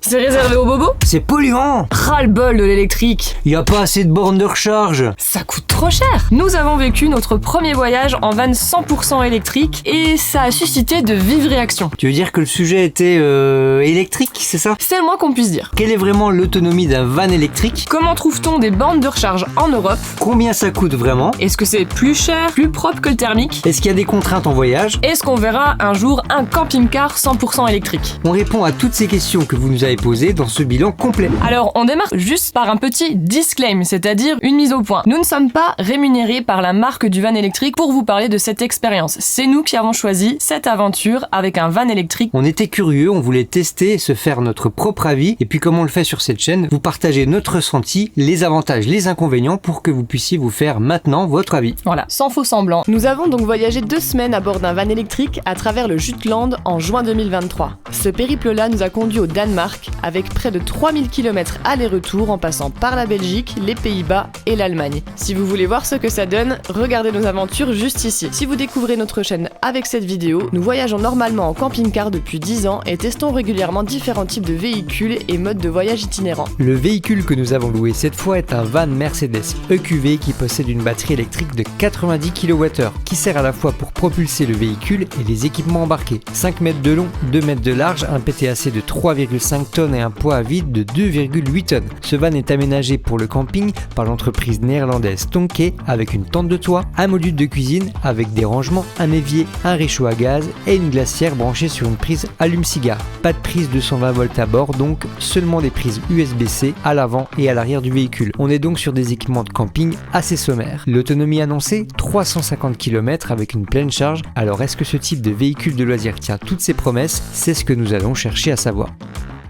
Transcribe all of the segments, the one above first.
C'est réservé aux bobos? C'est polluant. Ras-le-bol de l'électrique. Y a pas assez de bornes de recharge. Ça coûte trop cher. Nous avons vécu notre premier voyage en van 100% électrique et ça a suscité de vives réactions. Tu veux dire que le sujet était électrique, c'est ça? C'est le moins qu'on puisse dire. Quelle est vraiment l'autonomie d'un van électrique? Comment trouve-t-on des bornes de recharge en Europe? Combien ça coûte vraiment? Est-ce que c'est plus cher, plus propre que le thermique? Est-ce qu'il y a des contraintes en voyage? Est-ce qu'on verra un jour un camping-car 100% électrique? On répond à toutes ces questions que vous nous avez posées dans ce bilan complet. Alors, on démarre juste par un petit disclaim, c'est-à-dire une mise au point. Nous ne sommes pas rémunérés par la marque du van électrique pour vous parler de cette expérience. C'est nous qui avons choisi cette aventure avec un van électrique. On était curieux, on voulait tester et se faire notre propre avis. Et puis comme on le fait sur cette chaîne, vous partagez notre ressenti, les avantages, les inconvénients pour que vous puissiez vous faire maintenant votre avis. Voilà, sans faux semblant. Nous avons donc voyagé 2 semaines à bord d'un van électrique à travers le Jutland en juin 2023. Ce périple-là nous a conduit au Danemark avec près de 3000 km aller-retour en passant par la Belgique, les Pays-Bas et l'Allemagne. Si vous voulez voir ce que ça donne, regardez nos aventures juste ici. Si vous découvrez notre chaîne avec cette vidéo, nous voyageons normalement en camping-car depuis 10 ans et testons régulièrement différents types de véhicules et modes de voyage itinérants. Le véhicule que nous avons loué cette fois est un van Mercedes EQV qui possède une batterie électrique de 90 kWh qui sert à la fois pour propulser le véhicule et les équipements embarqués. 5 mètres de long, 2 mètres de large, un PTAC de 3,5 tonnes et un poids à vide de 2,8 tonnes. Ce van est aménagé pour le camping par l'entreprise néerlandaise Tonke avec une tente de toit, un module de cuisine avec des rangements, un évier, un réchaud à gaz et une glacière branchée sur une prise allume-cigare. Pas de prise 220 volts à bord, donc seulement des prises USB-C à l'avant et à l'arrière du véhicule. On est donc sur des équipements de camping assez sommaires. L'autonomie annoncée, 350 km avec une pleine charge. Alors est-ce que ce type de véhicule de loisir tient toutes ses promesses? C'est ce que nous allons chercher à savoir.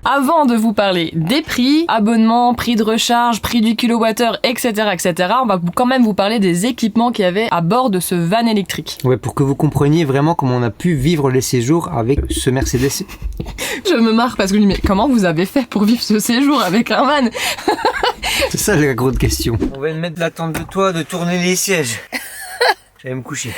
Avant de vous parler des prix, abonnement, prix de recharge, prix du kilowattheure, etc., on va quand même vous parler des équipements qu'il y avait à bord de ce van électrique. Ouais, pour que vous compreniez vraiment comment on a pu vivre les séjours avec ce Mercedes. Je me marre parce que je me dis, mais comment vous avez fait pour vivre ce séjour avec un van? C'est ça la grande question. On va mettre la tente de toit, de tourner les sièges. J'allais me coucher.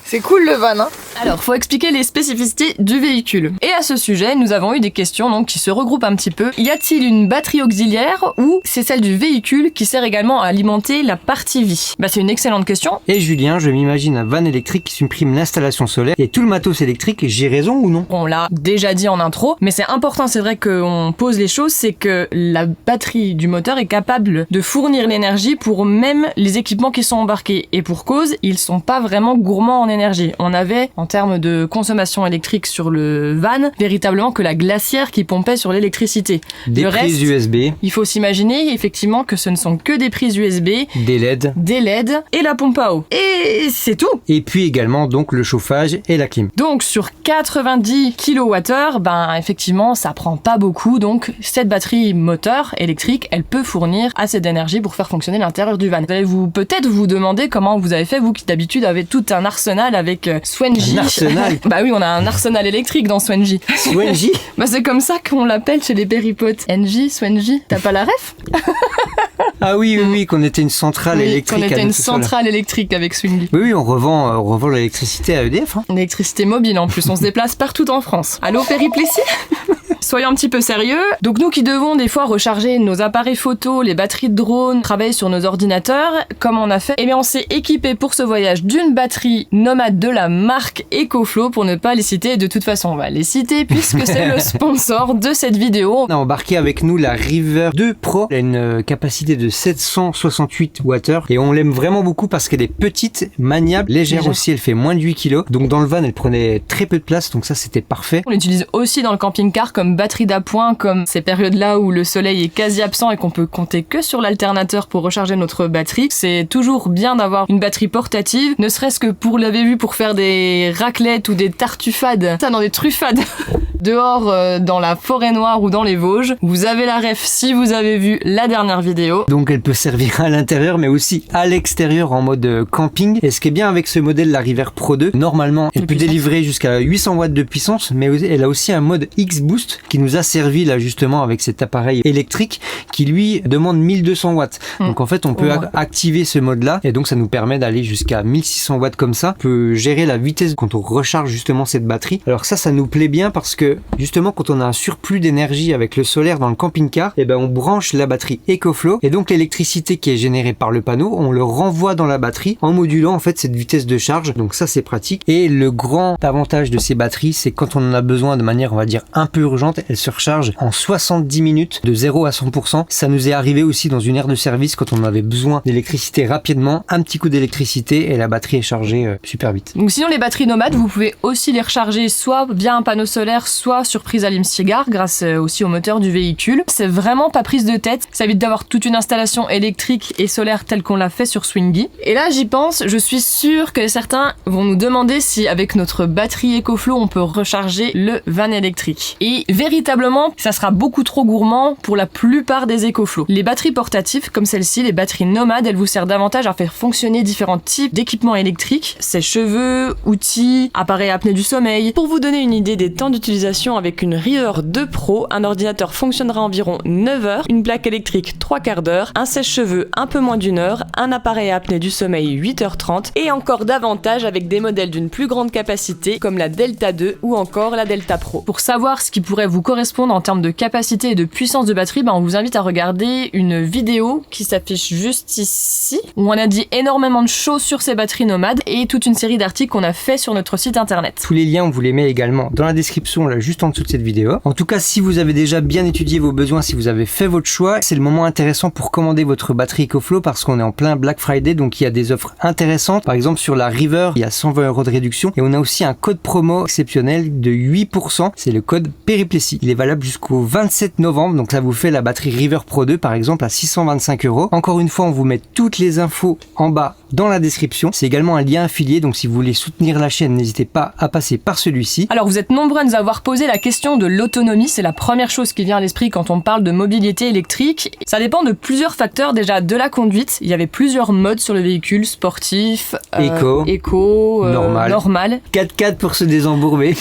C'est cool le van, hein. Alors, faut expliquer les spécificités du véhicule. Et à ce sujet, nous avons eu des questions donc qui se regroupent un petit peu. Y a-t-il une batterie auxiliaire ou c'est celle du véhicule qui sert également à alimenter la partie vie? Bah, c'est une excellente question. Et Julien, je m'imagine un van électrique qui supprime l'installation solaire et tout le matos électrique. J'ai raison ou non? On l'a déjà dit en intro, mais c'est important, c'est vrai qu'on pose les choses, c'est que la batterie du moteur est capable de fournir l'énergie pour même les équipements qui sont embarqués. Et pour cause, ils sont pas vraiment gourmands en énergie. On avait, en termes de consommation électrique sur le van, véritablement que la glacière qui pompait sur l'électricité. Des prises USB. Il faut s'imaginer effectivement que ce ne sont que des prises USB, des LED et la pompe à eau. Et c'est tout. Et puis également donc le chauffage et la clim. Donc sur 90 kWh, ben effectivement ça prend pas beaucoup, donc cette batterie moteur électrique, elle peut fournir assez d'énergie pour faire fonctionner l'intérieur du van. Vous allez peut-être vous demander comment vous avez fait, vous qui d'habitude avez tout un arsenal avec Swenji. Un arsenal? Bah oui, on a un arsenal électrique dans Swenji. Swenji? Bah c'est comme ça qu'on l'appelle chez les péripotes. NJ, Swenji, t'as pas la ref? Ah oui, qu'on était une centrale électrique. Qu'on était une centrale électrique avec Swingy. Oui, on revend l'électricité à EDF. Hein. L'électricité mobile en plus, on se déplace partout en France. Allô, Périplicie? Soyons un petit peu sérieux. Donc nous qui devons des fois recharger nos appareils photo, les batteries de drone, travailler sur nos ordinateurs, comme on a fait, eh bien on s'est équipé pour ce voyage d'une batterie nomade de la marque EcoFlow, pour ne pas les citer. De toute façon, on va les citer puisque c'est le sponsor de cette vidéo. On a embarqué avec nous la River 2 Pro. Elle a une capacité de 768 Wh et on l'aime vraiment beaucoup parce qu'elle est petite, maniable, légère aussi, elle fait moins de 8 kg. Donc dans le van, elle prenait très peu de place, donc ça c'était parfait. On l'utilise aussi dans le camping-car comme batterie d'appoint, comme ces périodes-là où le soleil est quasi absent et qu'on peut compter que sur l'alternateur pour recharger notre batterie. C'est toujours bien d'avoir une batterie portative, ne serait-ce que pour, l'avez vu, pour faire des raclettes ou des tartufades, ça dans des truffades dehors dans la forêt noire ou dans les Vosges. Vous avez la ref si vous avez vu la dernière vidéo. Donc elle peut servir à l'intérieur mais aussi à l'extérieur en mode camping. Et ce qui est bien avec ce modèle, la River Pro 2, normalement elle peut délivrer jusqu'à 800 watts de puissance, mais elle a aussi un mode X-Boost qui nous a servi là justement avec cet appareil électrique qui lui demande 1200 watts. Donc en fait on peut activer ce mode là et donc ça nous permet d'aller jusqu'à 1600 watts comme ça. On peut gérer la vitesse quand on recharge justement cette batterie. Alors ça nous plaît bien parce que justement quand on a un surplus d'énergie avec le solaire dans le camping-car, et ben on branche la batterie EcoFlow et donc l'électricité qui est générée par le panneau, on le renvoie dans la batterie en modulant en fait cette vitesse de charge. Donc ça c'est pratique. Et le grand avantage de ces batteries, c'est quand on en a besoin de manière on va dire un peu urgente, elles se rechargent en 70 minutes de 0 à 100%. Ça nous est arrivé aussi dans une aire de service quand on avait besoin d'électricité rapidement, un petit coup d'électricité et la batterie est chargée super vite. Donc sinon les batteries nomades, vous pouvez aussi les recharger soit via un panneau solaire, soit sur prise allume-cigare grâce aussi au moteur du véhicule. C'est vraiment pas prise de tête, ça évite d'avoir toute une installation électrique et solaire telle qu'on l'a fait sur Swingy. Et là j'y pense, je suis sûre que certains vont nous demander si avec notre batterie EcoFlow on peut recharger le van électrique. Et véritablement, ça sera beaucoup trop gourmand pour la plupart des EcoFlow. Les batteries portatives comme celle-ci, les batteries nomades, elles vous servent davantage à faire fonctionner différents types d'équipements électriques, sèche-cheveux, outils, appareils à apnée du sommeil. Pour vous donner une idée des temps d'utilisation, avec une Reaver 2 Pro, un ordinateur fonctionnera environ 9 heures, une plaque électrique 3/4 d'heure, un sèche-cheveux un peu moins d'1 heure, un appareil à apnée du sommeil 8h30 et encore davantage avec des modèles d'une plus grande capacité comme la Delta 2 ou encore la Delta Pro. Pour savoir ce qui pourrait vous correspondre en termes de capacité et de puissance de batterie, on vous invite à regarder une vidéo qui s'affiche juste ici où on a dit énormément de choses sur ces batteries nomades et toute une série d'articles qu'on a fait sur notre site internet. Tous les liens on vous les met également dans la description là juste en dessous de cette vidéo. En tout cas si vous avez déjà bien étudié vos besoins, si vous avez fait votre choix, c'est le moment intéressant pour commander votre batterie EcoFlow parce qu'on est en plein Black Friday, donc il y a des offres intéressantes. Par exemple sur la Reaver il y a 120 € de réduction et on a aussi un code promo exceptionnel de 8%, c'est le code Périplessis. Il est valable jusqu'au 27 novembre, donc ça vous fait la batterie Reaver Pro 2 par exemple à 625 €. Encore une fois on vous met toutes les infos en bas dans la description. C'est également un lien affilié, donc si vous voulez soutenir la chaîne, n'hésitez pas à passer par celui-ci. Alors vous êtes nombreux à nous avoir posé la question de l'autonomie, c'est la première chose qui vient à l'esprit quand on parle de mobilité électrique. Ça dépend de plusieurs facteurs, déjà de la conduite, il y avait plusieurs modes sur le véhicule, sportif, éco, normal. 4x4 pour se désembourber.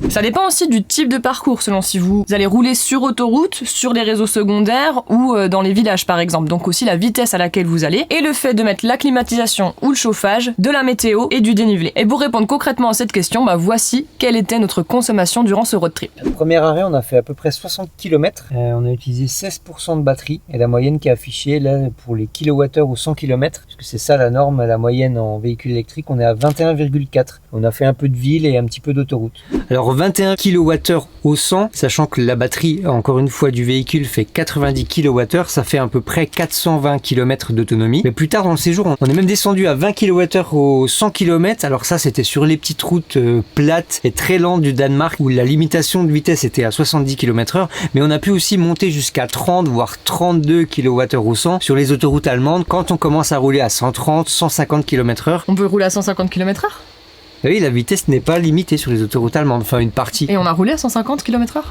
Ça dépend aussi du type de parcours, selon si vous allez rouler sur autoroute, sur les réseaux secondaires ou dans les villages par exemple. Donc aussi la vitesse à laquelle vous allez et le fait de mettre la climatisation ou le chauffage, de la météo et du dénivelé. Et pour répondre concrètement à cette question, voici quelle était notre consommation durant ce road trip. Premier arrêt, on a fait à peu près 60 km. On a utilisé 16% de batterie et la moyenne qui est affichée là pour les kilowattheures ou 100 km, parce que c'est ça la norme, la moyenne en véhicule électrique, on est à 21,4. On a fait un peu de ville et un petit peu d'autoroute. Alors 21 kWh au 100, sachant que la batterie, encore une fois, du véhicule fait 90 kWh, ça fait à peu près 420 km d'autonomie. Mais plus tard dans le séjour, on est même descendu à 20 kWh au 100 km. Alors ça, c'était sur les petites routes plates et très lentes du Danemark, où la limitation de vitesse était à 70 km/h. Mais on a pu aussi monter jusqu'à 30, voire 32 kWh au 100 sur les autoroutes allemandes, quand on commence à rouler à 130, 150 km/h. On peut rouler à 150 km/h ? Oui, la vitesse n'est pas limitée sur les autoroutes allemandes, enfin une partie. Et on a roulé à 150 km/h ?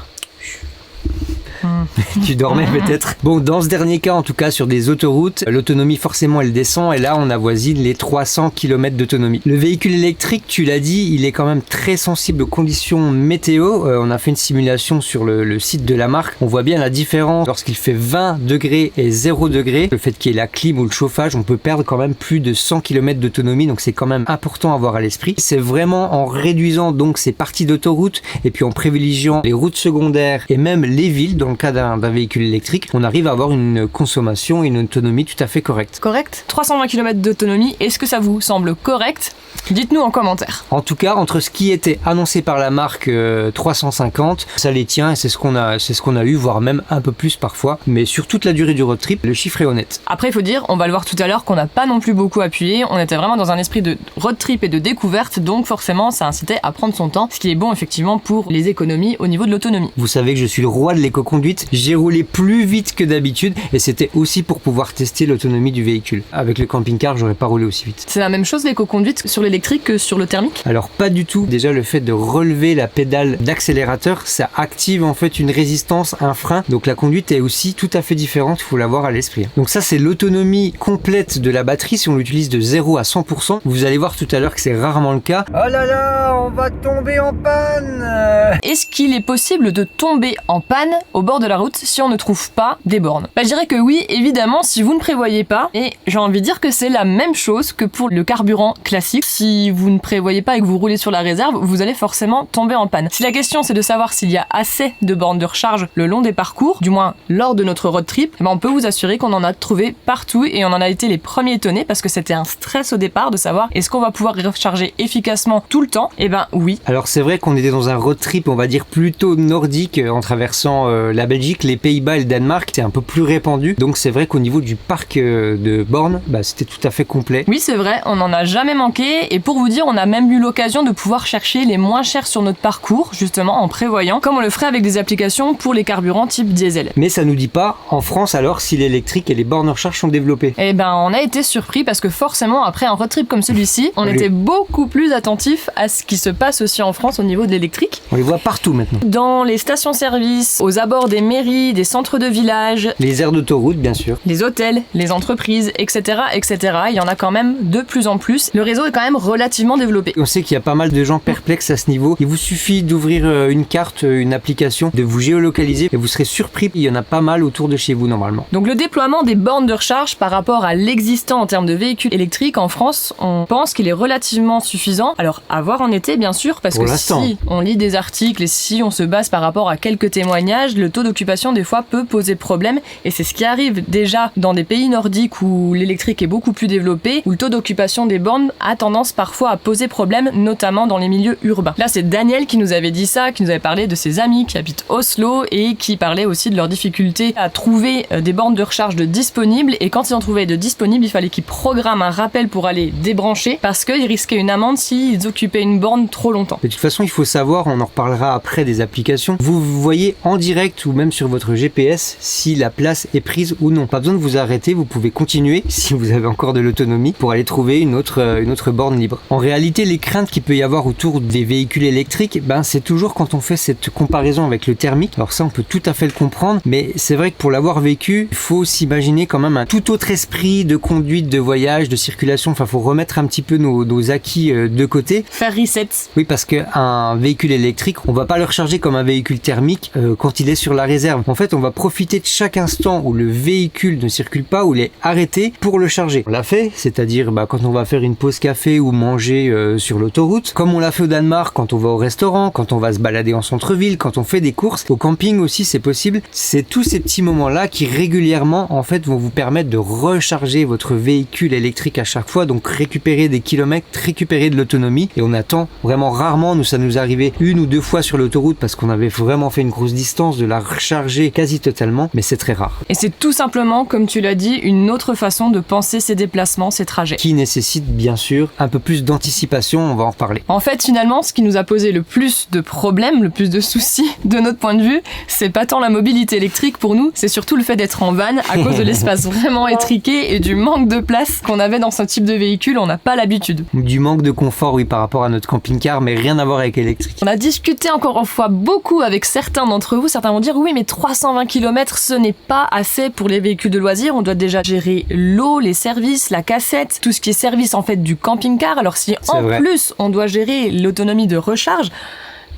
Tu dormais peut-être. Bon, dans ce dernier cas, en tout cas, sur des autoroutes, l'autonomie forcément elle descend et là on avoisine les 300 km d'autonomie. Le véhicule électrique, tu l'as dit, il est quand même très sensible aux conditions météo. On a fait une simulation sur le site de la marque. On voit bien la différence lorsqu'il fait 20 degrés et 0 degrés. Le fait qu'il y ait la clim ou le chauffage, on peut perdre quand même plus de 100 km d'autonomie, donc c'est quand même important à avoir à l'esprit. C'est vraiment en réduisant donc ces parties d'autoroute et puis en privilégiant les routes secondaires et même les villes, dans le cas d'un véhicule électrique, on arrive à avoir une consommation et une autonomie tout à fait correcte. Correct. 320 km d'autonomie, est-ce que ça vous semble correct ? Dites-nous en commentaire. En tout cas, entre ce qui était annoncé par la marque 350, ça les tient et c'est ce qu'on a eu, voire même un peu plus parfois. Mais sur toute la durée du road trip, le chiffre est honnête. Après, il faut dire, on va le voir tout à l'heure, qu'on n'a pas non plus beaucoup appuyé. On était vraiment dans un esprit de road trip et de découverte, donc forcément, ça incitait à prendre son temps, ce qui est bon effectivement pour les économies au niveau de l'autonomie. Vous savez que je suis le roi de l'éco-conduite. conduite, j'ai roulé plus vite que d'habitude et c'était aussi pour pouvoir tester l'autonomie du véhicule. Avec le camping-car, j'aurais pas roulé aussi vite. C'est la même chose l'éco-conduite sur l'électrique que sur le thermique? Alors pas du tout. Déjà le fait de relever la pédale d'accélérateur, ça active en fait une résistance, un frein. Donc la conduite est aussi tout à fait différente, il faut l'avoir à l'esprit. Donc ça c'est l'autonomie complète de la batterie si on l'utilise de 0 à 100%. Vous allez voir tout à l'heure que c'est rarement le cas. Oh là là, on va tomber en panne. Est-ce qu'il est possible de tomber en panne au bord de la route si on ne trouve pas des bornes? Je dirais que oui, évidemment, si vous ne prévoyez pas. Et j'ai envie de dire que c'est la même chose que pour le carburant classique. Si vous ne prévoyez pas et que vous roulez sur la réserve, vous allez forcément tomber en panne. Si la question c'est de savoir s'il y a assez de bornes de recharge le long des parcours, du moins lors de notre road trip, on peut vous assurer qu'on en a trouvé partout et on en a été les premiers étonnés parce que c'était un stress au départ de savoir est-ce qu'on va pouvoir recharger efficacement tout le temps? Eh ben oui. Alors c'est vrai qu'on était dans un road trip, on va dire plutôt nordique en traversant la Belgique, les Pays-Bas et le Danemark, c'était un peu plus répandu. Donc c'est vrai qu'au niveau du parc de bornes, c'était tout à fait complet. Oui, c'est vrai, on n'en a jamais manqué et pour vous dire, on a même eu l'occasion de pouvoir chercher les moins chers sur notre parcours, justement en prévoyant, comme on le ferait avec des applications pour les carburants type diesel. Mais ça nous dit pas en France alors si l'électrique et les bornes de recharge sont développées. Eh ben on a été surpris parce que forcément après un road trip comme celui-ci, on était beaucoup plus attentif à ce qui se passe aussi en France au niveau de l'électrique. On les voit partout maintenant. Dans les stations-service, aux abords des mairies, des centres de village, les aires d'autoroute bien sûr, les hôtels, les entreprises, etc., etc. Il y en a quand même de plus en plus. Le réseau est quand même relativement développé. On sait qu'il y a pas mal de gens perplexes à ce niveau. Il vous suffit d'ouvrir une carte, une application, de vous géolocaliser et vous serez surpris. Il y en a pas mal autour de chez vous normalement. Donc le déploiement des bornes de recharge par rapport à l'existant en termes de véhicules électriques en France, on pense qu'il est relativement suffisant. Alors à voir en été bien sûr, parce que si on lit des articles et si on se base par rapport à quelques témoignages, le taux d'occupation des fois peut poser problème et c'est ce qui arrive déjà dans des pays nordiques où l'électrique est beaucoup plus développé, où le taux d'occupation des bornes a tendance parfois à poser problème, notamment dans les milieux urbains. Là c'est Daniel qui nous avait dit ça, qui nous avait parlé de ses amis qui habitent Oslo et qui parlait aussi de leurs difficultés à trouver des bornes de recharge de disponibles et quand ils en trouvaient de disponibles, il fallait qu'ils programment un rappel pour aller débrancher parce qu'ils risquaient une amende s'ils occupaient une borne trop longtemps. De toute façon, il faut savoir, on en reparlera après des applications, vous voyez en direct ou même sur votre GPS si la place est prise ou non. Pas besoin de vous arrêter, vous pouvez continuer si vous avez encore de l'autonomie pour aller trouver une autre borne libre. En réalité, les craintes qu'il peut y avoir autour des véhicules électriques, c'est toujours quand on fait cette comparaison avec le thermique. Alors ça, on peut tout à fait le comprendre, mais c'est vrai que pour l'avoir vécu, il faut s'imaginer quand même un tout autre esprit de conduite, de voyage, de circulation. Enfin, faut remettre un petit peu nos acquis de côté. Faire reset. Oui, parce qu'un véhicule électrique, on va pas le recharger comme un véhicule thermique quand il est sur la réserve. En fait, on va profiter de chaque instant où le véhicule ne circule pas, où il est arrêté pour le charger. On l'a fait, c'est-à-dire quand on va faire une pause café ou manger sur l'autoroute, comme on l'a fait au Danemark quand on va au restaurant, quand on va se balader en centre-ville, quand on fait des courses. Au camping aussi, c'est possible. C'est tous ces petits moments-là qui régulièrement, en fait, vont vous permettre de recharger votre véhicule électrique à chaque fois, donc récupérer des kilomètres, récupérer de l'autonomie. Et on attend vraiment rarement, ça nous arrivait 1 ou 2 fois sur l'autoroute parce qu'on avait vraiment fait une grosse distance, de la recharger quasi totalement, mais c'est très rare. Et c'est tout simplement, comme tu l'as dit, une autre façon de penser ces déplacements, ces trajets. Qui nécessite bien sûr un peu plus d'anticipation, on va en reparler. En fait, finalement, ce qui nous a posé le plus de problèmes, le plus de soucis de notre point de vue, c'est pas tant la mobilité électrique pour nous, c'est surtout le fait d'être en van à cause de l'espace vraiment étriqué et du manque de place qu'on avait dans ce type de véhicule, on n'a pas l'habitude. Du manque de confort, oui, par rapport à notre camping-car, mais rien à voir avec l'électrique. On a discuté encore une fois beaucoup avec certains d'entre vous, certains vont dire oui mais 320 km ce n'est pas assez pour les véhicules de loisirs, on doit déjà gérer l'eau, les services, la cassette, tout ce qui est service en fait du camping-car, alors si en plus on doit gérer l'autonomie de recharge,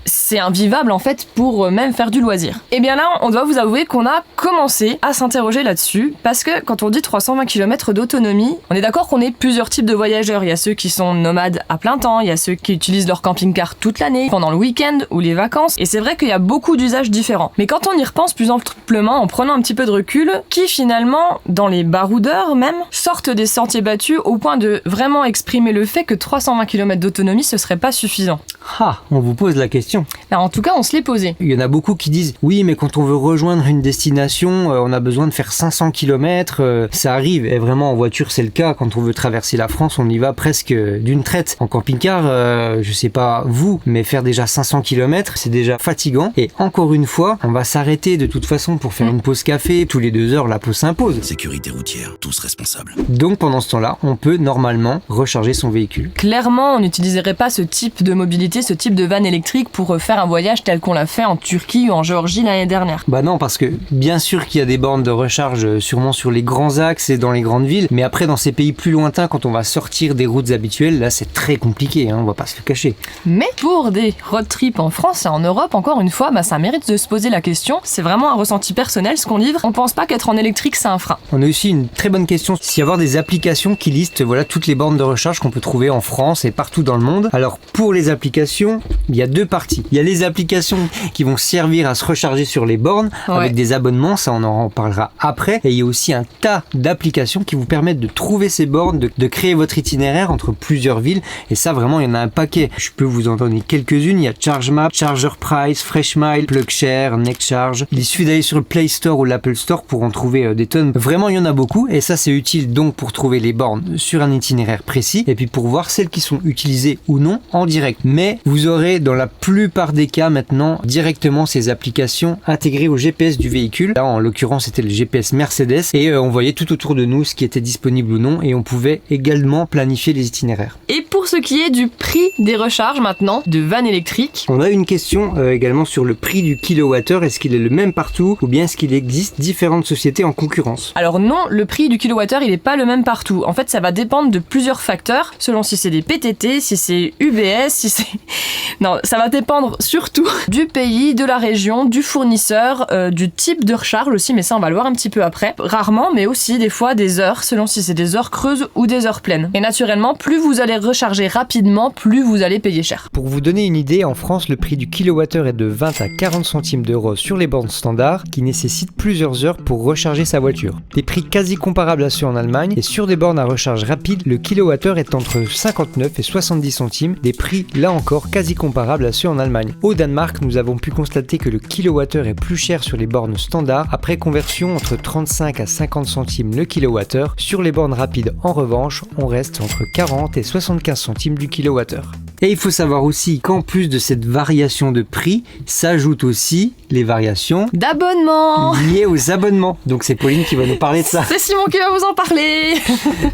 c'est invivable en fait pour même faire du loisir. Et bien là, on doit vous avouer qu'on a commencé à s'interroger là-dessus parce que quand on dit 320 km d'autonomie, on est d'accord qu'on est plusieurs types de voyageurs. Il y a ceux qui sont nomades à plein temps, il y a ceux qui utilisent leur camping-car toute l'année, pendant le week-end ou les vacances, et c'est vrai qu'il y a beaucoup d'usages différents. Mais quand on y repense plus amplement, en prenant un petit peu de recul, qui finalement, dans les baroudeurs même, sortent des sentiers battus au point de vraiment exprimer le fait que 320 km d'autonomie, ce serait pas suffisant. Ah, on vous pose la question. En tout cas, on se l'est posé. Il y en a beaucoup qui disent oui, mais quand on veut rejoindre une destination, on a besoin de faire 500 km. Ça arrive, et vraiment en voiture c'est le cas. Quand on veut traverser la France, on y va presque d'une traite. En camping-car, je sais pas vous, mais faire déjà 500 km, c'est déjà fatigant. Et encore une fois, on va s'arrêter de toute façon pour faire une pause café. Tous les 2 heures, la pause s'impose. Sécurité routière, tous responsables. Donc pendant ce temps-là, on peut normalement recharger son véhicule. Clairement, on n'utiliserait pas ce type de mobilité, ce type de van électrique pour faire un voyage tel qu'on l'a fait en Turquie ou en Géorgie l'année dernière. Bah non, parce que bien sûr qu'il y a des bornes de recharge sûrement sur les grands axes et dans les grandes villes, mais après dans ces pays plus lointains, quand on va sortir des routes habituelles, là c'est très compliqué, on va pas se le cacher. Mais pour des road trips en France et en Europe, encore une fois, ça mérite de se poser la question. C'est vraiment un ressenti personnel ce qu'on livre. On pense pas qu'être en électrique c'est un frein. On a aussi une très bonne question, s'il y avoir des applications qui listent toutes les bornes de recharge qu'on peut trouver en France et partout dans le monde. Alors pour les applications, il y a 2 parties. Il y a les applications qui vont servir à se recharger sur les bornes avec des abonnements, ça on en parlera après. Et il y a aussi un tas d'applications qui vous permettent de trouver ces bornes, de créer votre itinéraire entre plusieurs villes. Et ça vraiment, il y en a un paquet. Je peux vous en donner quelques-unes. Il y a ChargeMap, ChargerPrice, FreshMile, PlugShare, NextCharge. Il suffit d'aller sur le Play Store ou l'Apple Store pour en trouver des tonnes. Vraiment, il y en a beaucoup. Et ça, c'est utile donc pour trouver les bornes sur un itinéraire précis et puis pour voir celles qui sont utilisées ou non en direct. Mais vous aurez dans la plupart des cas maintenant directement ces applications intégrées au GPS du véhicule. Là en l'occurrence c'était le GPS Mercedes et on voyait tout autour de nous ce qui était disponible ou non et on pouvait également planifier les itinéraires. Et pour ce qui est du prix des recharges maintenant de vannes électriques, on a une question également sur le prix du kilowattheure. Est-ce qu'il est le même partout ou bien est-ce qu'il existe différentes sociétés en concurrence? Alors non, le prix du kilowattheure il est pas le même partout. En fait ça va dépendre de plusieurs facteurs selon si c'est des PTT, si c'est UBS, si c'est... Non, ça va dépendre surtout du pays, de la région, du fournisseur, du type de recharge aussi, mais ça on va le voir un petit peu après. Rarement, mais aussi des fois des heures, selon si c'est des heures creuses ou des heures pleines. Et naturellement, plus vous allez recharger rapidement, plus vous allez payer cher. Pour vous donner une idée, en France, le prix du kilowattheure est de 20 à 40 centimes d'euros sur les bornes standards, qui nécessitent plusieurs heures pour recharger sa voiture. Des prix quasi comparables à ceux en Allemagne, et sur des bornes à recharge rapide, le kilowattheure est entre 59 et 70 centimes, des prix là encore quasi comparables à ceux en Allemagne. Au Danemark, nous avons pu constater que le kilowattheure est plus cher sur les bornes standards, après conversion entre 35 à 50 centimes le kilowattheure. Sur les bornes rapides, en revanche, on reste entre 40 et 75 centimes du kilowattheure. Et il faut savoir aussi qu'en plus de cette variation de prix, s'ajoutent aussi les variations d'abonnement liées aux abonnements. Donc c'est Pauline qui va nous parler de ça. C'est Simon qui va vous en parler.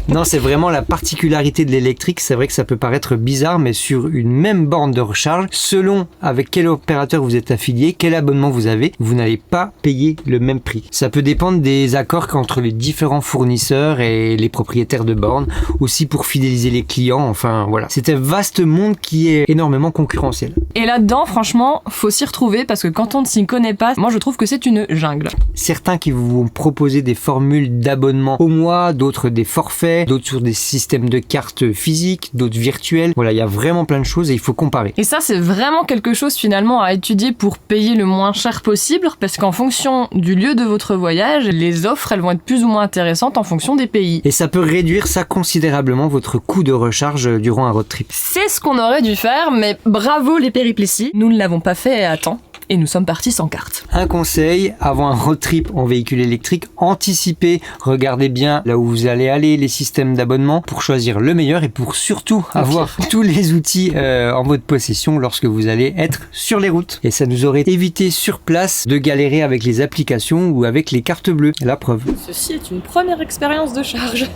Non, c'est vraiment la particularité de l'électrique. C'est vrai que ça peut paraître bizarre, mais sur une même borne de recharge, selon avec quel opérateur vous êtes affilié, quel abonnement vous avez, vous n'allez pas payer le même prix. Ça peut dépendre des accords entre les différents fournisseurs et les propriétaires de bornes, aussi pour fidéliser les clients. Enfin voilà, c'est un vaste monde qui est énormément concurrentiel. Et là-dedans, franchement, faut s'y retrouver parce que quand on ne s'y connaît pas, moi je trouve que c'est une jungle. Certains qui vous vont proposer des formules d'abonnement au mois, d'autres des forfaits, d'autres sur des systèmes de cartes physiques, d'autres virtuels. Voilà, il y a vraiment plein de choses et il faut comparer. Et ça, c'est vraiment quelque chose finalement à étudier pour payer le moins cher possible parce qu'en fonction du lieu de votre voyage, les offres, elles vont être plus ou moins intéressantes en fonction des pays. Et ça peut réduire ça considérablement votre coût de recharge durant un road trip. C'est ce qu'on aurait dû faire, mais bravo les péripéties, nous ne l'avons pas fait à temps. Et nous sommes partis sans carte. Un conseil, avant un road trip en véhicule électrique, anticipez, regardez bien là où vous allez aller, les systèmes d'abonnement pour choisir le meilleur et pour surtout avoir tous les outils en votre possession lorsque vous allez être sur les routes. Et ça nous aurait évité sur place de galérer avec les applications ou avec les cartes bleues. La preuve. Ceci est une première expérience de charge.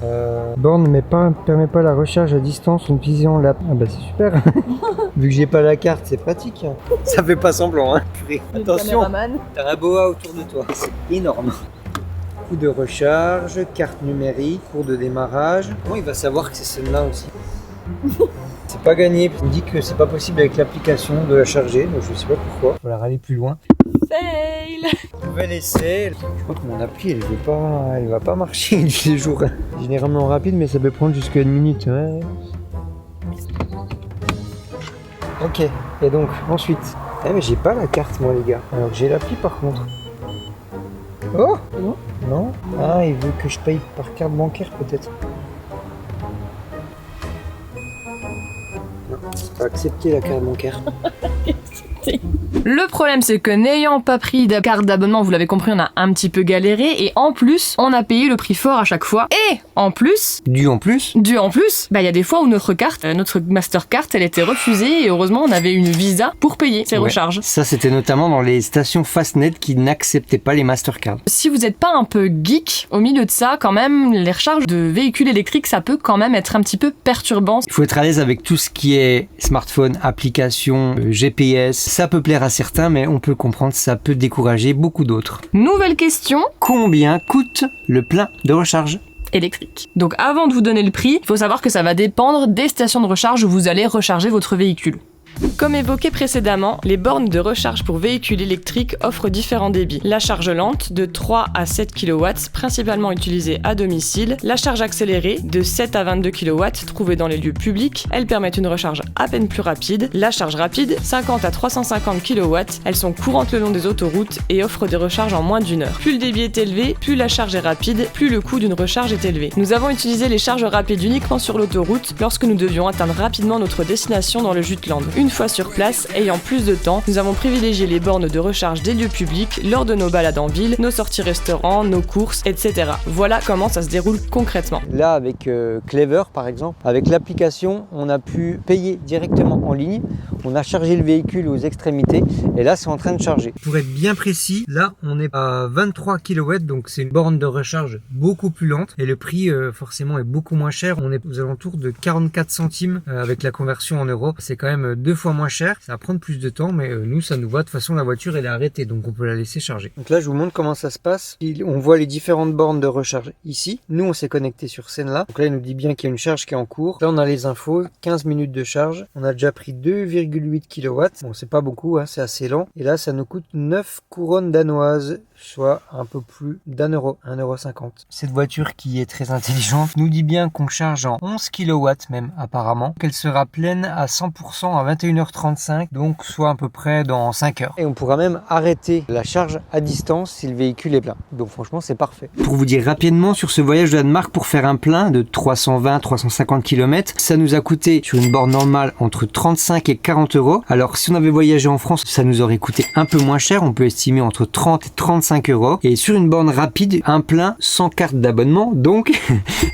Borne ne permet pas la recharge à distance en utilisant l'app. Ah bah c'est super. Vu que j'ai pas la carte, c'est pratique. Ça fait pas semblant, hein. Attention, t'as un boa autour de toi, c'est énorme. Coup de recharge, carte numérique, cours de démarrage. Bon, il va savoir que c'est celle-là aussi. C'est pas gagné, il me dit que c'est pas possible avec l'application de la charger, donc je sais pas pourquoi. Faut la râler plus loin. Fail. Nouvel essai. Je crois que mon appli elle va pas marcher tous les jours. Généralement rapide, mais ça peut prendre jusqu'à 1 minute. Ouais. Ok, et donc ensuite. Eh mais j'ai pas la carte moi les gars. Alors que j'ai l'appli par contre. Oh non. Non. Ah, il veut que je paye par carte bancaire peut-être. Non, c'est pas faut accepter la carte bancaire. Le problème, c'est que n'ayant pas pris de carte d'abonnement, vous l'avez compris, on a un petit peu galéré et en plus, on a payé le prix fort à chaque fois. Et en plus, Dû en plus, bah il y a des fois où notre carte, notre Mastercard, elle était refusée et heureusement, on avait une Visa pour payer ces recharges. Ça, c'était notamment dans les stations Fastnet qui n'acceptaient pas les Mastercard. Si vous n'êtes pas un peu geek, au milieu de ça, quand même, les recharges de véhicules électriques, ça peut quand même être un petit peu perturbant. Il faut être à l'aise avec tout ce qui est smartphone, application, GPS. Ça peut plaire à certains, mais on peut comprendre, ça peut décourager beaucoup d'autres. Nouvelle question. Combien coûte le plein de recharge Électrique. Donc avant de vous donner le prix, il faut savoir que ça va dépendre des stations de recharge où vous allez recharger votre véhicule. Comme évoqué précédemment, les bornes de recharge pour véhicules électriques offrent différents débits. La charge lente de 3 à 7 kW, principalement utilisée à domicile. La charge accélérée de 7 à 22 kW, trouvée dans les lieux publics. Elles permettent une recharge à peine plus rapide. La charge rapide, 50 à 350 kW. Elles sont courantes le long des autoroutes et offrent des recharges en moins d'1 heure. Plus le débit est élevé, plus la charge est rapide, plus le coût d'une recharge est élevé. Nous avons utilisé les charges rapides uniquement sur l'autoroute lorsque nous devions atteindre rapidement notre destination dans le Jutland. Une fois sur place, ayant plus de temps, nous avons privilégié les bornes de recharge des lieux publics lors de nos balades en ville, nos sorties restaurants, nos courses, etc. Voilà comment ça se déroule concrètement. Là, avec Clever par exemple, avec l'application, on a pu payer directement en ligne. On a chargé le véhicule aux extrémités et là, c'est en train de charger. Pour être bien précis, là, on est à 23 kW, donc c'est une borne de recharge beaucoup plus lente et le prix forcément est beaucoup moins cher. On est aux alentours de 44 centimes avec la conversion en euros. C'est quand même 2 fois moins cher, ça va prendre plus de temps, mais nous ça nous va. De toute façon, la voiture elle est arrêtée, donc on peut la laisser charger. Donc là, je vous montre comment ça se passe. On voit les différentes bornes de recharge ici. Nous, on s'est connecté sur celle-là. Donc là, il nous dit bien qu'il y a une charge qui est en cours. Là, on a les infos, 15 minutes de charge. On a déjà pris 2,8 kW. Bon, c'est pas beaucoup, hein, c'est assez lent. Et là, ça nous coûte 9 couronnes danoises, soit un peu plus d'€1, 1,50€. Cette voiture qui est très intelligente nous dit bien qu'on charge en 11 kW même apparemment, qu'elle sera pleine à 100% à 21h35, donc soit à peu près dans 5 heures. Et on pourra même arrêter la charge à distance si le véhicule est plein. Donc franchement, c'est parfait. Pour vous dire rapidement, sur ce voyage de Danemark, pour faire un plein de 320-350 km, ça nous a coûté sur une borne normale entre 35 et 40 €. Alors si on avait voyagé en France, ça nous aurait coûté un peu moins cher, on peut estimer entre 30 et 35 €. Et sur une borne rapide, un plein sans carte d'abonnement, donc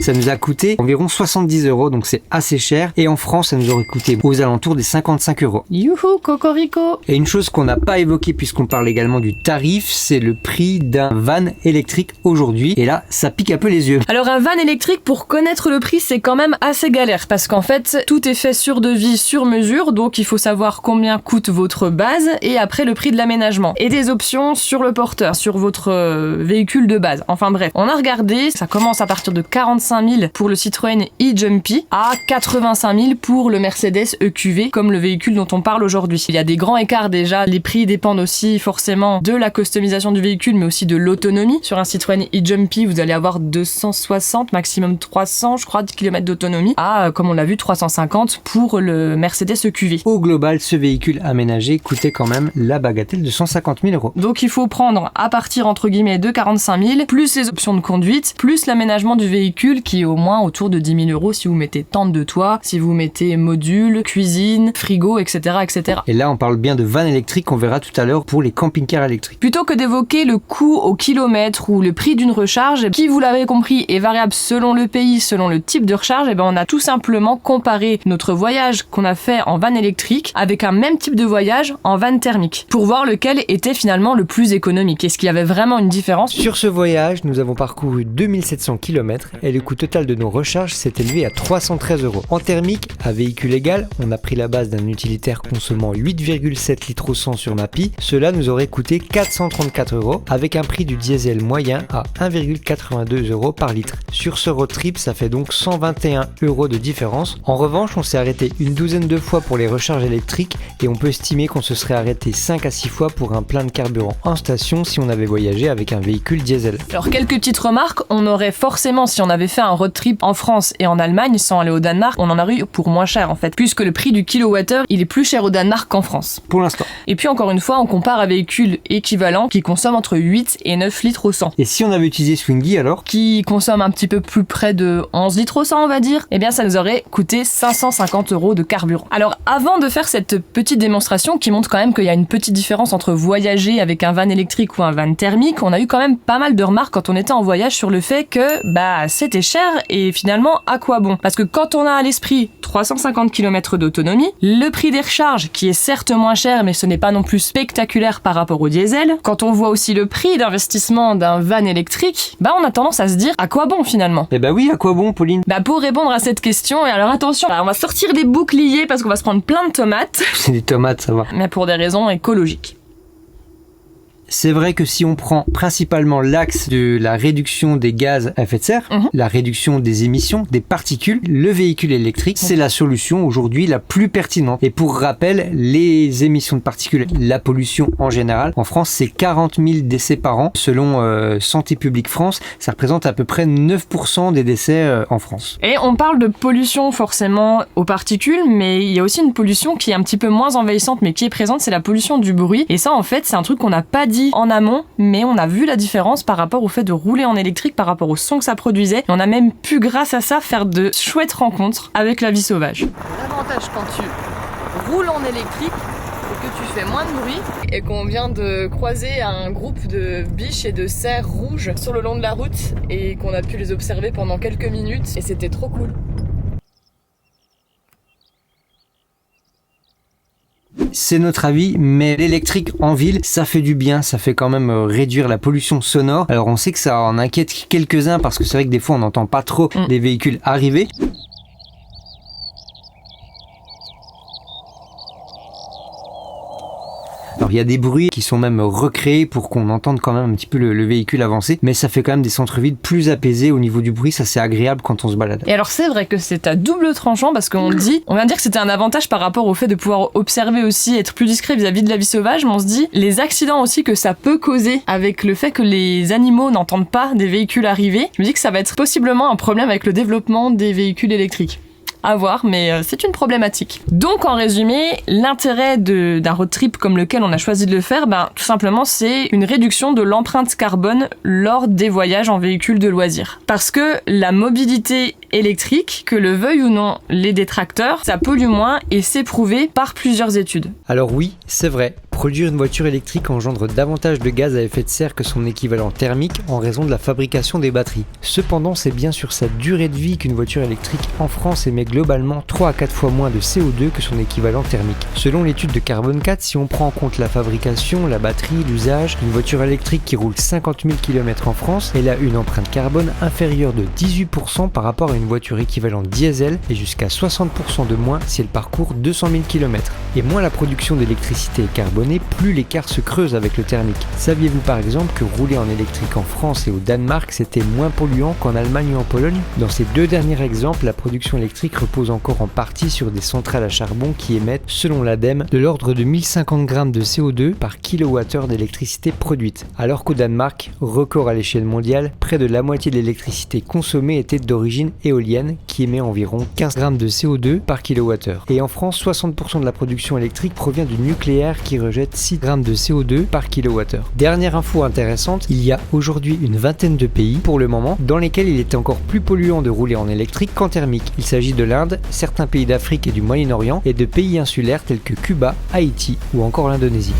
ça nous a coûté environ 70 €, donc c'est assez cher. Et en France, ça nous aurait coûté aux alentours des 55 €. Youhou, cocorico! Et une chose qu'on n'a pas évoquée puisqu'on parle également du tarif, c'est le prix d'un van électrique aujourd'hui. Et là, ça pique un peu les yeux. Alors un van électrique, pour connaître le prix, c'est quand même assez galère parce qu'en fait, tout est fait sur devis, sur mesure, donc il faut savoir combien coûte votre base et après le prix de l'aménagement. Et des options sur le porteur, sur votre véhicule de base. Enfin bref, on a regardé, ça commence à partir de 45 000 pour le Citroën e-Jumpy à 85 000 pour le Mercedes EQV, comme le véhicule dont on parle aujourd'hui. Il y a des grands écarts déjà, les prix dépendent aussi forcément de la customisation du véhicule, mais aussi de l'autonomie. Sur un Citroën e-Jumpy, vous allez avoir 260, maximum 300, je crois, de kilomètres d'autonomie, à, comme on l'a vu, 350 pour le Mercedes EQV. Au global, ce véhicule aménagé coûtait quand même la bagatelle de 150 000 €. Donc il faut prendre à partir entre guillemets de 45 000, plus les options de conduite, plus l'aménagement du véhicule qui est au moins autour de 10 000 € si vous mettez tente de toit, si vous mettez module, cuisine, frigo, etc., etc. Et là, on parle bien de van électrique, on verra tout à l'heure pour les camping-cars électriques. Plutôt que d'évoquer le coût au kilomètre ou le prix d'une recharge, qui, vous l'avez compris, est variable selon le pays, selon le type de recharge, et ben on a tout simplement comparé notre voyage qu'on a fait en van électrique avec un même type de voyage en van thermique, pour voir lequel était finalement le plus économique. Est-ce qu'il y avait vraiment une différence? Sur ce voyage, nous avons parcouru 2700 km et le coût total de nos recharges s'est élevé à 313 €. En thermique, à véhicule égal, on a pris la base d'un utilitaire consommant 8,7 litres au 100 sur Mappy. Cela nous aurait coûté 434 € avec un prix du diesel moyen à 1,82 € par litre. Sur ce road trip, ça fait donc 121 € de différence. En revanche, on s'est arrêté une douzaine de fois pour les recharges électriques et on peut estimer qu'on se serait arrêté 5 à 6 fois pour un plein de carburant en station si on avait voyagé avec un véhicule diesel. Alors quelques petites remarques, on aurait forcément, si on avait fait un road trip en France et en Allemagne sans aller au Danemark, on en aurait eu pour moins cher en fait, puisque le prix du kilowattheure, il est plus cher au Danemark qu'en France. Pour l'instant. Et puis encore une fois, on compare un véhicule équivalent qui consomme entre 8 et 9 litres au 100. Et si on avait utilisé Swingy alors? Qui consomme un petit peu plus près de 11 litres au 100 on va dire, eh bien ça nous aurait coûté 550 € de carburant. Alors avant de faire cette petite démonstration qui montre quand même qu'il y a une petite différence entre voyager avec un van électrique ou un van thermique, on a eu quand même pas mal de remarques quand on était en voyage sur le fait que c'était cher et finalement à quoi bon? Parce que quand on a à l'esprit 350 km d'autonomie, le prix des recharges qui est certes moins cher mais ce n'est pas non plus spectaculaire par rapport au diesel, quand on voit aussi le prix d'investissement d'un van électrique, on a tendance à se dire à quoi bon finalement? Eh bah oui, à quoi bon Pauline? Pour répondre à cette question, et alors attention, on va sortir des boucliers parce qu'on va se prendre plein de tomates. C'est des tomates, ça va. Mais pour des raisons écologiques. C'est vrai que si on prend principalement l'axe de la réduction des gaz à effet de serre, la réduction des émissions, des particules, le véhicule électrique, c'est la solution aujourd'hui la plus pertinente. Et pour rappel, les émissions de particules, la pollution en général, en France, c'est 40 000 décès par an. Selon Santé publique France, ça représente à peu près 9% des décès en France. Et on parle de pollution forcément aux particules, mais il y a aussi une pollution qui est un petit peu moins envahissante, mais qui est présente, c'est la pollution du bruit. Et ça, en fait, c'est un truc qu'on n'a pas dit en amont, mais on a vu la différence par rapport au fait de rouler en électrique, par rapport au son que ça produisait. Et on a même pu, grâce à ça, faire de chouettes rencontres avec la vie sauvage. L'avantage quand tu roules en électrique, c'est que tu fais moins de bruit et qu'on vient de croiser un groupe de biches et de cerfs rouges sur le long de la route et qu'on a pu les observer pendant quelques minutes et c'était trop cool. C'est notre avis, mais l'électrique en ville, ça fait du bien, ça fait quand même réduire la pollution sonore. Alors on sait que ça en inquiète quelques-uns parce que c'est vrai que des fois on n'entend pas trop des véhicules arriver. Alors il y a des bruits qui sont même recréés pour qu'on entende quand même un petit peu le véhicule avancer, mais ça fait quand même des centres-villes plus apaisés au niveau du bruit, ça c'est agréable quand on se balade. Et alors c'est vrai que c'est à double tranchant parce qu'on vient de dire que c'était un avantage par rapport au fait de pouvoir observer aussi, être plus discret vis-à-vis de la vie sauvage, mais on se dit les accidents aussi que ça peut causer avec le fait que les animaux n'entendent pas des véhicules arriver, je me dis que ça va être possiblement un problème avec le développement des véhicules électriques. À voir, mais c'est une problématique. Donc en résumé, l'intérêt d'un road trip comme lequel on a choisi de le faire, tout simplement c'est une réduction de l'empreinte carbone lors des voyages en véhicule de loisirs. Parce que la mobilité électrique, que le veuillent ou non les détracteurs, ça pollue moins et c'est prouvé par plusieurs études. Alors oui, c'est vrai. Produire une voiture électrique engendre davantage de gaz à effet de serre que son équivalent thermique en raison de la fabrication des batteries. Cependant, c'est bien sur sa durée de vie qu'une voiture électrique en France émet globalement 3 à 4 fois moins de CO2 que son équivalent thermique. Selon l'étude de Carbone 4, si on prend en compte la fabrication, la batterie, l'usage, une voiture électrique qui roule 50 000 km en France, elle a une empreinte carbone inférieure de 18% par rapport à une voiture équivalente diesel et jusqu'à 60% de moins si elle parcourt 200 000 km. Et moins la production d'électricité est carbonée, plus l'écart se creuse avec le thermique. Saviez-vous par exemple que rouler en électrique en France et au Danemark c'était moins polluant qu'en Allemagne ou en Pologne? Dans ces deux derniers exemples, la production électrique repose encore en partie sur des centrales à charbon qui émettent, selon l'ADEME, de l'ordre de 1050 grammes de CO2 par kilowattheure d'électricité produite. Alors qu'au Danemark, record à l'échelle mondiale, près de la moitié de l'électricité consommée était d'origine éolienne qui émet environ 15 grammes de CO2 par kilowattheure. Et en France, 60% de la production électrique provient du nucléaire qui rejette 6 grammes de CO2 par kilowattheure. Dernière info intéressante, il y a aujourd'hui une vingtaine de pays, pour le moment, dans lesquels il est encore plus polluant de rouler en électrique qu'en thermique. Il s'agit de l'Inde, certains pays d'Afrique et du Moyen-Orient, et de pays insulaires tels que Cuba, Haïti ou encore l'Indonésie.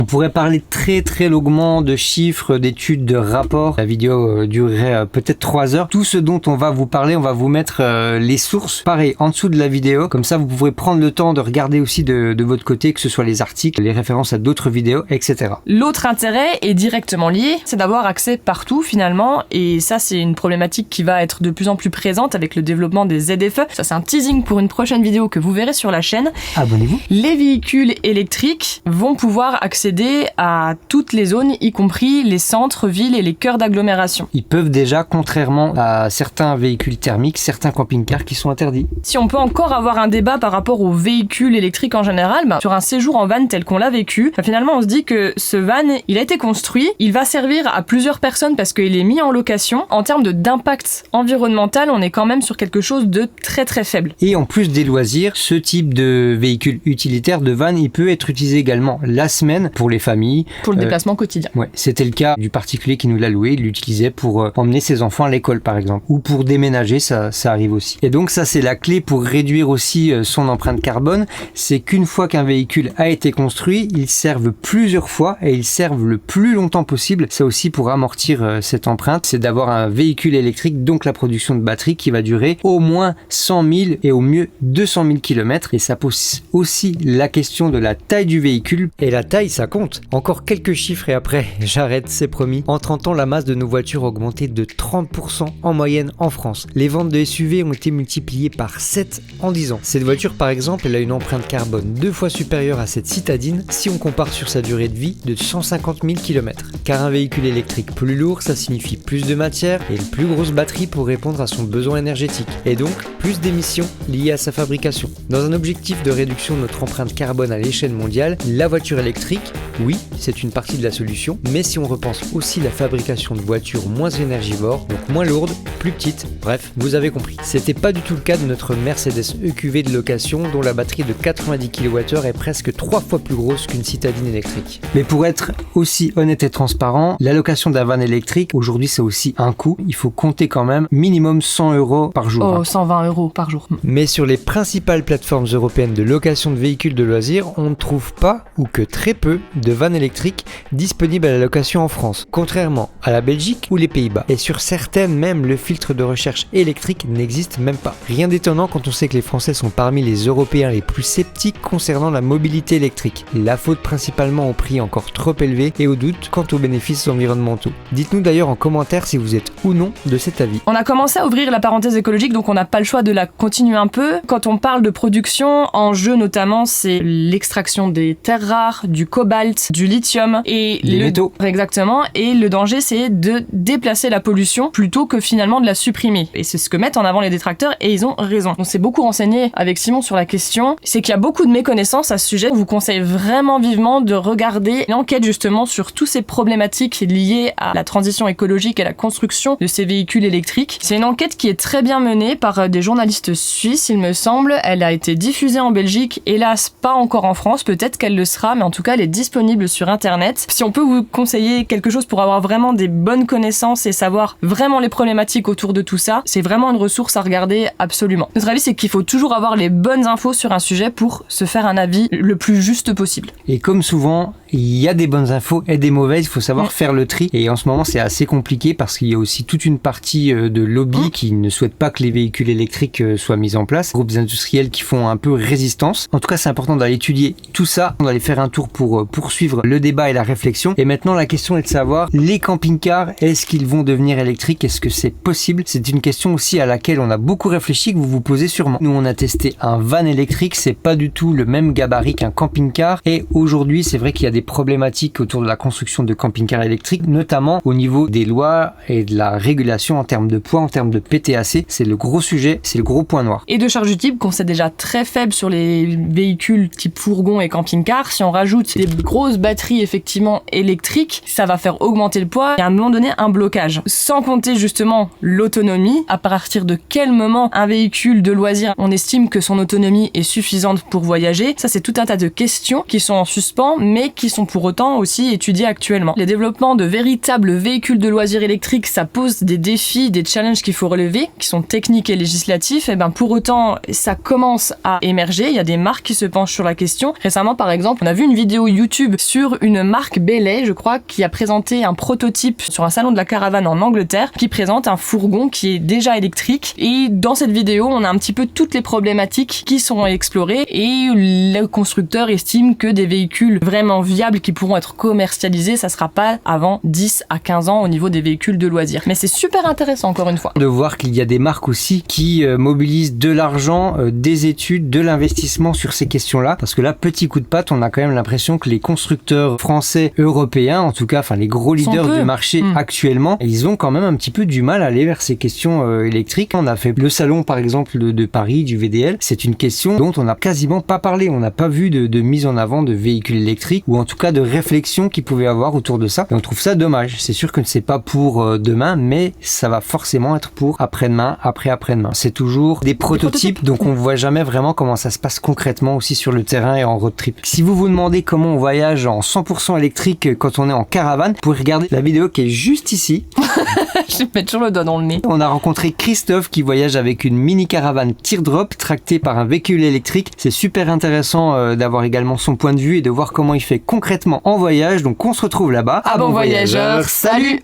On pourrait parler très longuement de chiffres, d'études, de rapports. La vidéo durerait peut-être 3 heures. Tout ce dont on va vous parler, on va vous mettre les sources, pareil, en dessous de la vidéo. Comme ça, vous pourrez prendre le temps de regarder aussi de votre côté, que ce soit les articles, les références à d'autres vidéos, etc. L'autre intérêt est directement lié, c'est d'avoir accès partout finalement. Et ça, c'est une problématique qui va être de plus en plus présente avec le développement des ZFE. Ça, c'est un teasing pour une prochaine vidéo que vous verrez sur la chaîne. Abonnez-vous. Les véhicules électriques vont pouvoir accéder accéder à toutes les zones, y compris les centres, villes et les cœurs d'agglomération. Ils peuvent déjà, contrairement à certains véhicules thermiques, certains camping-cars qui sont interdits. Si on peut encore avoir un débat par rapport aux véhicules électriques en général, sur un séjour en van tel qu'on l'a vécu, finalement on se dit que ce van, il a été construit, il va servir à plusieurs personnes parce qu'il est mis en location. En termes d'impact environnemental, on est quand même sur quelque chose de très très faible. Et en plus des loisirs, ce type de véhicule utilitaire, de van, il peut être utilisé également la semaine pour les familles. Pour le déplacement quotidien. Ouais, c'était le cas du particulier qui nous l'a loué, il l'utilisait pour emmener ses enfants à l'école par exemple, ou pour déménager, ça arrive aussi. Et donc ça c'est la clé pour réduire aussi son empreinte carbone, c'est qu'une fois qu'un véhicule a été construit, il serve plusieurs fois et il serve le plus longtemps possible. Ça aussi pour amortir cette empreinte, c'est d'avoir un véhicule électrique, donc la production de batterie qui va durer au moins 100 000 et au mieux 200 000 km. Et ça pose aussi la question de la taille du véhicule. Et la taille, ça compte. Encore quelques chiffres et après, j'arrête, c'est promis. En 30 ans, la masse de nos voitures a augmenté de 30% en moyenne en France. Les ventes de SUV ont été multipliées par 7 en 10 ans. Cette voiture, par exemple, elle a une empreinte carbone 2 fois supérieure à cette citadine si on compare sur sa durée de vie de 150 000 km. Car un véhicule électrique plus lourd, ça signifie plus de matière et une plus grosse batterie pour répondre à son besoin énergétique. Et donc, plus d'émissions liées à sa fabrication. Dans un objectif de réduction de notre empreinte carbone à l'échelle mondiale, la voiture électrique, oui, c'est une partie de la solution, mais si on repense aussi la fabrication de voitures moins énergivores, donc moins lourdes, plus petites, bref, vous avez compris. C'était pas du tout le cas de notre Mercedes EQV de location, dont la batterie de 90 kWh est presque 3 fois plus grosse qu'une citadine électrique. Mais pour être aussi honnête et transparent, la location d'un van électrique, aujourd'hui c'est aussi un coût. Il faut compter quand même minimum 100 € par jour. Oh, 120 € par jour. Mais sur les principales plateformes européennes de location de véhicules de loisirs, on ne trouve pas, ou que très peu, de vannes électriques disponibles à la location en France, contrairement à la Belgique ou les Pays-Bas. Et sur certaines, même le filtre de recherche électrique n'existe même pas. Rien d'étonnant quand on sait que les Français sont parmi les Européens les plus sceptiques concernant la mobilité électrique. La faute principalement au prix encore trop élevé et au doute quant aux bénéfices environnementaux. Dites-nous d'ailleurs en commentaire si vous êtes ou non de cet avis. On a commencé à ouvrir la parenthèse écologique, donc on n'a pas le choix de la continuer un peu. Quand on parle de production, en jeu notamment, c'est l'extraction des terres rares, du cobalt, du lithium et les métaux. Exactement. Et le danger, c'est de déplacer la pollution plutôt que finalement de la supprimer. Et c'est ce que mettent en avant les détracteurs et ils ont raison. On s'est beaucoup renseigné avec Simon sur la question. C'est qu'il y a beaucoup de méconnaissances à ce sujet. Je vous conseille vraiment vivement de regarder l'enquête justement sur toutes ces problématiques liées à la transition écologique et la construction de ces véhicules électriques. C'est une enquête qui est très bien menée par des journalistes suisses, il me semble. Elle a été diffusée en Belgique, hélas pas encore en France, peut-être qu'elle le sera, mais en tout cas elle est disponible sur internet. Si on peut vous conseiller quelque chose pour avoir vraiment des bonnes connaissances et savoir vraiment les problématiques autour de tout ça, c'est vraiment une ressource à regarder absolument. Notre avis, c'est qu'il faut toujours avoir les bonnes infos sur un sujet pour se faire un avis le plus juste possible. Et comme souvent, il y a des bonnes infos et des mauvaises, il faut savoir faire le tri. Et en ce moment, c'est assez compliqué parce qu'il y a aussi toute une partie de lobby qui ne souhaite pas que les véhicules électriques soient mis en place. Groupes industriels qui font un peu résistance. En tout cas, c'est important d'aller étudier tout ça. On va aller faire un tour pour poursuivre le débat et la réflexion. Et maintenant, la question est de savoir, les camping-cars, est-ce qu'ils vont devenir électriques? Est-ce que c'est possible? C'est une question aussi à laquelle on a beaucoup réfléchi, que vous vous posez sûrement. Nous, on a testé un van électrique. C'est pas du tout le même gabarit qu'un camping-car. Et aujourd'hui, c'est vrai qu'il y a des problématiques autour de la construction de camping-cars électriques, notamment au niveau des lois et de la régulation en termes de poids, en termes de PTAC. C'est le gros sujet, c'est le gros point noir. Et de charge utile qu'on sait déjà très faible sur les véhicules type fourgon et camping-car. Si on rajoute des grosses batteries effectivement électriques, ça va faire augmenter le poids et à un moment donné un blocage. Sans compter justement l'autonomie. À partir de quel moment un véhicule de loisir, on estime que son autonomie est suffisante pour voyager? Ça, c'est tout un tas de questions qui sont en suspens, mais qui sont pour autant aussi étudiés actuellement. Les développements de véritables véhicules de loisirs électriques, ça pose des défis, des challenges qu'il faut relever, qui sont techniques et législatifs. Et ben pour autant, ça commence à émerger. Il y a des marques qui se penchent sur la question. Récemment, par exemple, on a vu une vidéo YouTube sur une marque Belay, je crois, qui a présenté un prototype sur un salon de la caravane en Angleterre, qui présente un fourgon qui est déjà électrique. Et dans cette vidéo, on a un petit peu toutes les problématiques qui sont explorées et le constructeur estime que des véhicules vraiment viables qui pourront être commercialisés, ça sera pas avant 10 à 15 ans au niveau des véhicules de loisirs. Mais c'est super intéressant encore une fois. De voir qu'il y a des marques aussi qui mobilisent de l'argent, des études, de l'investissement sur ces questions-là. Parce que là, petit coup de patte, on a quand même l'impression que les constructeurs français, européens, en tout cas, enfin les gros leaders du marché actuellement, ils ont quand même un petit peu du mal à aller vers ces questions électriques. On a fait le salon par exemple de Paris, du VDL, c'est une question dont on n'a quasiment pas parlé. On n'a pas vu de mise en avant de véhicules électriques ou en tout cas de réflexion qu'il pouvait avoir autour de ça. Et on trouve ça dommage. C'est sûr que c'est pas pour demain, mais ça va forcément être pour après-demain, après-demain. C'est toujours des prototypes, donc on voit jamais vraiment comment ça se passe concrètement aussi sur le terrain et en road trip. Si vous vous demandez comment on voyage en 100% électrique quand on est en caravane, vous pouvez regarder la vidéo qui est juste ici. Je vais mettre toujours le doigt dans le nez. On a rencontré Christophe qui voyage avec une mini caravane Teardrop tractée par un véhicule électrique. C'est super intéressant d'avoir également son point de vue et de voir comment il fait concrètement en voyage. Donc on se retrouve là-bas. Ah bon voyageurs, salut!